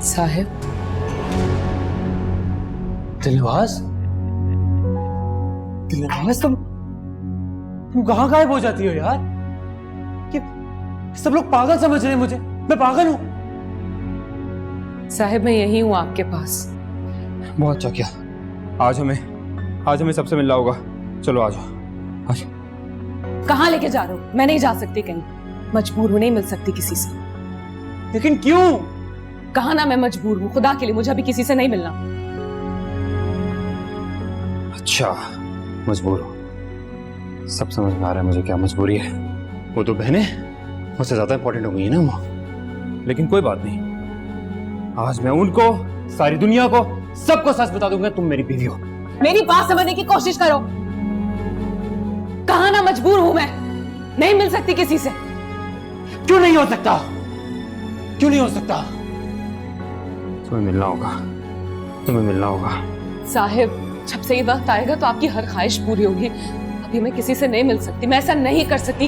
साहिब। दिलनवाज, दिलनवाज तुम कहाँ गायब हो जाती हो यार? कि सब लोग पागल समझ रहे हैं मुझे, मैं पागल हूं? साहिब मैं यही हूं आपके पास। बहुत अच्छा किया। आज हमें सबसे मिलना होगा। चलो आ जाओ, आ जाओ। कहाँ लेके जा रहे हो? मैं नहीं जा सकती कहीं, मजबूर हूं, नहीं मिल सकती किसी से। लेकिन क्यों? कहा ना मैं मजबूर हूं, खुदा के लिए मुझे अभी किसी से नहीं मिलना। अच्छा, मजबूर हो। सब समझ में आ रहा है मुझे क्या मजबूरी है। वो तो बहनें मुझसे ज्यादा इंपॉर्टेंट हो गई है ना वो। लेकिन कोई बात नहीं, आज मैं उनको, सारी दुनिया को, सबको सच बता दूंगा तुम मेरी बीवी हो। मेरी बात समझने की कोशिश करो। कहा ना मजबूर हूं मैं, नहीं मिल सकती किसी से। क्यों नहीं हो सकता? क्यों नहीं हो सकता? तुम्हें मिलना होगा, तुम्हें मिलना होगा। साहिब जब से ये वक्त आएगा तो आपकी हर ख्वाहिश पूरी होगी। अभी मैं किसी से नहीं मिल सकती, मैं ऐसा नहीं कर सकती।